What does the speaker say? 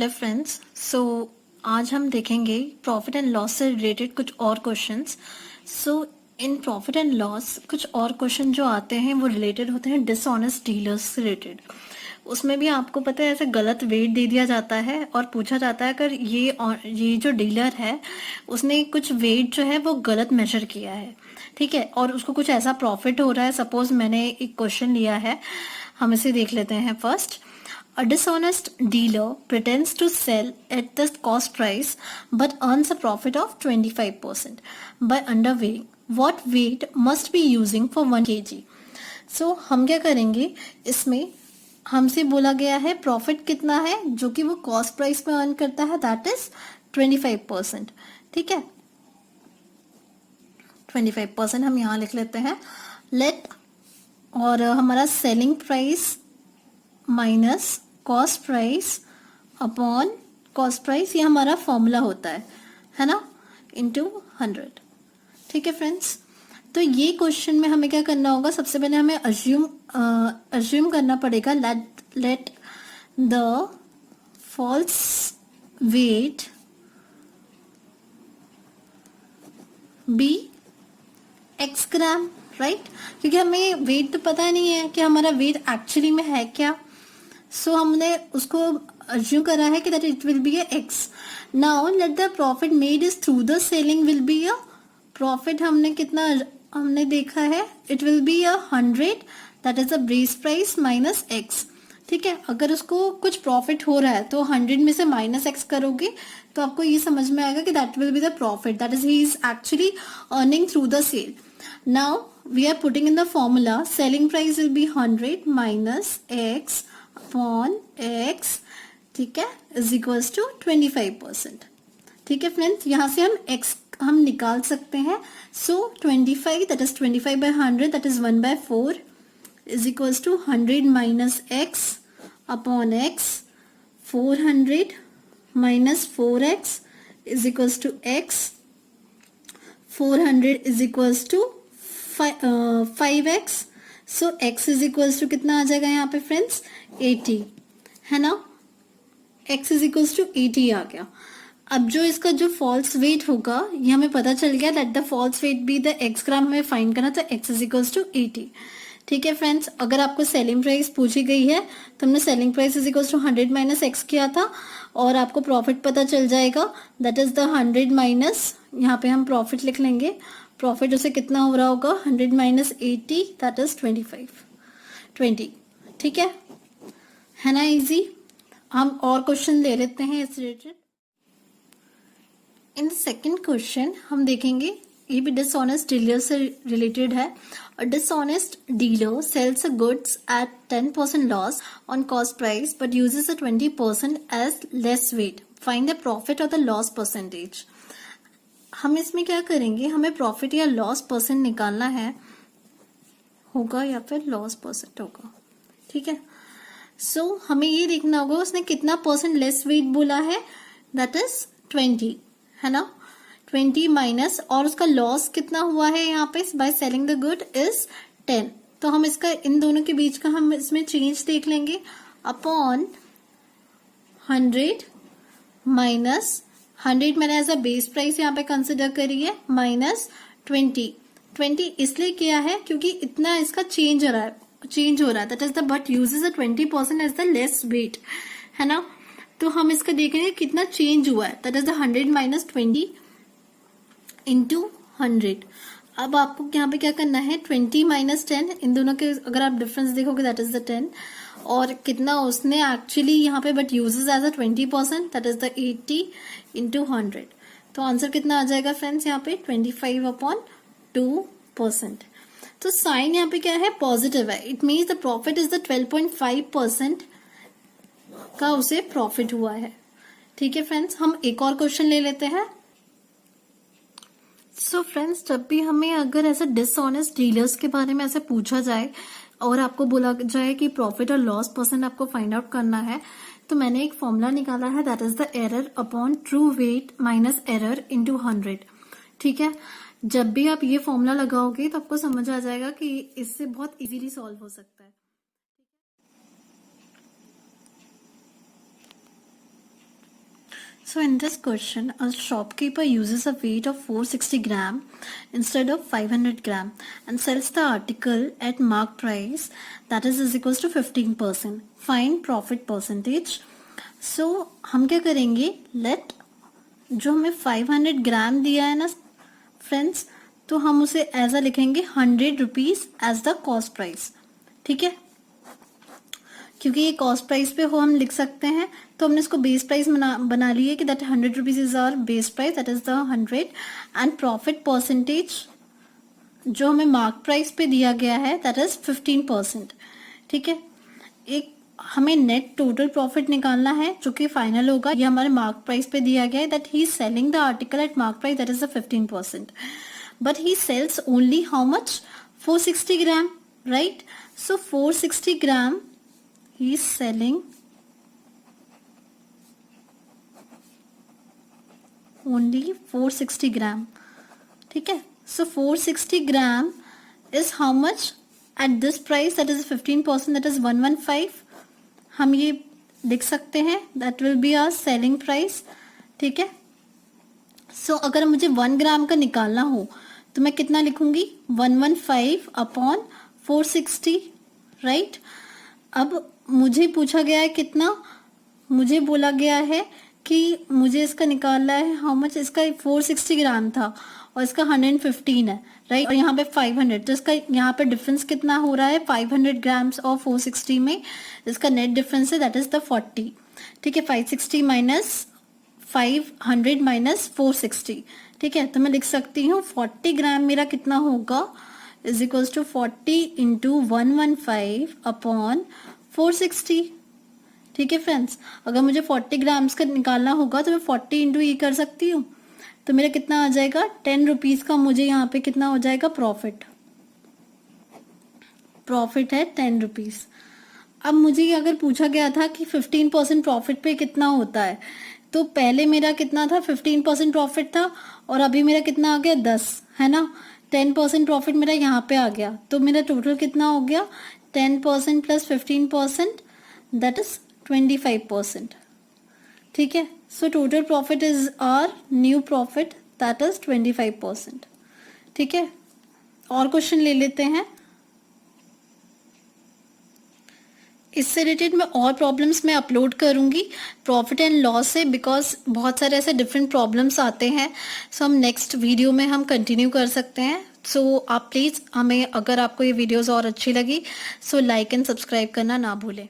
Hello friends. आज हम देखेंगे प्रॉफिट एंड लॉस से रिलेटेड कुछ और questions. In profit and loss कुछ और क्वेश्चन जो आते हैं वो रिलेटेड होते हैं डिसऑनेस्ट डीलर्स से रिलेटेड। उसमें भी आपको पता है ऐसे गलत वेट दे दिया जाता है और पूछा जाता है अगर ये जो डीलर है उसने कुछ वेट जो है वो गलत मेजर किया है, ठीक है, और उसको कुछ ऐसा प्रॉफिट हो रहा है। सपोज मैंने एक क्वेश्चन लिया है, हम इसे देख लेते हैं first. A dishonest dealer pretends to sell at the cost price but earns a profit of 25% by underweighing. What weight must be using for 1 kg? हम क्या करेंगे, इसमें हमसे बोला गया है प्रॉफिट कितना है जो कि वो कॉस्ट प्राइस में अर्न करता है, दैट इज 25%। ठीक है, 25% हम यहाँ लिख लेते हैं लेट, और हमारा selling price minus cost price upon cost price, ये हमारा फॉर्मूला होता है ना, इनटू 100। ठीक है फ्रेंड्स, तो ये क्वेश्चन में हमें क्या करना होगा, सबसे पहले हमें अज्यूम करना पड़ेगा let the false weight be x gram, right, क्योंकि हमें वेट तो पता नहीं है कि हमारा वेट एक्चुअली में है क्या। हमने उसको अज्यूम करा है कि that it will be x. Now let the profit made is through the selling will be a profit, हमने देखा है it will be 100, that is the base price minus x. ठीक है, अगर उसको कुछ प्रॉफिट हो रहा है तो 100 में से माइनस एक्स करोगे तो आपको ये समझ में आएगा कि that will be the profit, that is he is actually earning through the sale. Now we are putting in the formula selling price will be 100 minus x upon x, ठीक है, इज इक्वल्स टू 25%। ठीक है friends, यहां से हम x हम निकाल सकते हैं। 25 that is 25 by 100 that is 1/4 is equals to 100 minus x upon x, 400 minus 4x is equals to x, 400 is equals to 5x। x is equals to कितना आ जाएगा यहाँ पे फ्रेंड्स, 80, है ना, x इज इक्वल्स टू 80 आ गया। अब जो इसका जो फॉल्स वेट होगा ये हमें पता चल गया, let the false weight be the x gram हमें फाइंड करना, तो x इज इक्वल्स टू 80। ठीक है फ्रेंड्स, अगर आपको सेलिंग प्राइस पूछी गई है तो हमने selling price is equals to 100 minus x किया था और आपको प्रॉफिट पता चल जाएगा, दैट इज द 100 माइनस, यहाँ पे हम प्रॉफिट लिख लेंगे, प्रॉफिट उसे कितना हो रहा होगा 100 माइनस 80 दैट इज 20। ठीक है ना, इजी। हम और क्वेश्चन ले लेते हैं इस related. In the second question हम देखेंगे, ये भी डिसऑनेस्ट डीलर से रिलेटेड है। A dishonest dealer sells a goods at 10% loss on cost price but uses a 20% as less weight. Find the profit or the loss percentage. हम इसमें क्या करेंगे, हमें प्रॉफिट या लॉस परसेंट निकालना है, होगा या फिर लॉस परसेंट होगा। ठीक है, हमें ये देखना होगा उसने कितना परसेंट लेस वेट बोला है, दैट इज 20, है ना, 20 माइनस, और उसका लॉस कितना हुआ है यहाँ पे by selling the good is 10। तो हम इसका इन दोनों के बीच का हम इसमें चेंज देख लेंगे, अपॉन 100 माइनस 100 मैंने एज अ बेस प्राइस यहाँ पे कंसिडर करी है, माइनस 20 इसलिए किया है क्योंकि इतना इसका चेंज हो रहा है, that is the but uses a 20% as the less weight, है ना। तो हम इसका देखेंगे कितना चेंज हुआ है, that is the 100 minus 20 into 100। अब आपको यहाँ पे क्या करना है, 20 माइनस 10, इन दोनों के अगर आप डिफरेंस देखोगे दैट इज द 10, और कितना उसने एक्चुअली यहाँ पे but uses as a 20% that is the 80 into 100। तो आंसर कितना आ जाएगा फ्रेंड्स यहाँ पे 25/2%। तो साइन यहाँ पे क्या है, पॉजिटिव है, it means the profit is the 12.5% का उसे प्रॉफिट हुआ है। ठीक है फ्रेंड्स, हम एक और क्वेश्चन ले लेते हैं। फ्रेंड्स, जब भी हमें अगर ऐसे डिसऑनेस्ट डीलर्स के बारे में ऐसे पूछा जाए और आपको बोला जाए कि प्रॉफिट और लॉस परसेंट आपको फाइंड आउट करना है, तो मैंने एक फॉर्मूला निकाला है, that is the error upon true wait minus error into 100। ठीक है, जब भी आप ये फॉर्मूला लगाओगे तो आपको समझ आ जाएगा कि इससे बहुत इजीली सॉल्व हो सकता है। So in this question, a shopkeeper uses a weight of 460 gram instead of 500 gram and sells the article at marked price, that is equals to 15%. Find profit percentage. So हम क्या करेंगे, let जो हमें 500 ग्राम दिया है ना फ्रेंड्स, तो हम उसे एज अ लिखेंगे 100 rupees as the cost price. ठीक है, क्योंकि ये कॉस्ट प्राइस पे हो हम लिख सकते हैं, तो हमने इसको बेस प्राइस बना ली है कि that 100 rupees is our base price, that is the 100. And profit percentage जो हमें मार्क प्राइस पे दिया गया है दैट इज 15%. ठीक है, एक हमें नेट टोटल प्रॉफिट निकालना है जो कि फाइनल होगा, ये हमारे मार्क प्राइस पे दिया गया है that he is selling the article at mark price, that is the 15%. But he sells only how much, 460 gram, right. So 460 gram he is selling only 460 gram. ठीक है, so 460 gram is how much at this price, that is 15%, that is 115. हम ये लिख सकते हैं, that will be our selling price. ठीक है, so अगर मुझे 1 ग्राम का निकालना हो तो मैं कितना लिखूंगी, 115 अपॉन 460, राइट. अब मुझे पूछा गया है कितना, मुझे बोला गया है कि मुझे इसका निकालना है हाउ मच, इसका 460 ग्राम था और इसका 115 है, राइट. और यहाँ पे 500, तो इसका यहाँ पे डिफरेंस कितना हो रहा है, 500 ग्राम्स और 460 में इसका नेट डिफरेंस है दैट इज द 40. ठीक है, 560 माइनस 500 माइनस 460. ठीक है, तो मैं लिख सकती हूँ 40 ग्राम मेरा कितना होगा is equals to 40 into 115 upon 460. ठीक है फ्रेंड्स, अगर मुझे 40 ग्राम्स का निकालना होगा तो मैं 40 इंटू ये कर सकती हूँ, तो मेरा कितना आ जाएगा, 10 रुपीज का मुझे यहाँ पे कितना हो जाएगा प्रॉफिट. प्रॉफिट है 10 रुपीज. अब मुझे अगर पूछा गया था कि 15% प्रॉफिट पे कितना होता है, तो पहले मेरा कितना था, 15% प्रॉफिट था और अभी मेरा कितना आ गया, 10 है ना. 10% प्रॉफिट मेरा यहाँ पे आ गया, तो मेरा टोटल कितना हो गया, 10% प्लस 15% दैट इज 25%. ठीक है, so total profit is our new profit that is 25%. ठीक है, और क्वेश्चन ले लेते हैं. इससे रिलेटेड मैं और प्रॉब्लम्स में अपलोड करूंगी प्रॉफिट एंड लॉस से, बिकॉज बहुत सारे ऐसे डिफरेंट प्रॉब्लम्स आते हैं. सो हम नेक्स्ट वीडियो में हम कंटिन्यू कर सकते हैं. सो आप प्लीज़ हमें, अगर आपको ये वीडियोस और अच्छी लगी, सो लाइक एंड सब्सक्राइब करना ना भूलें.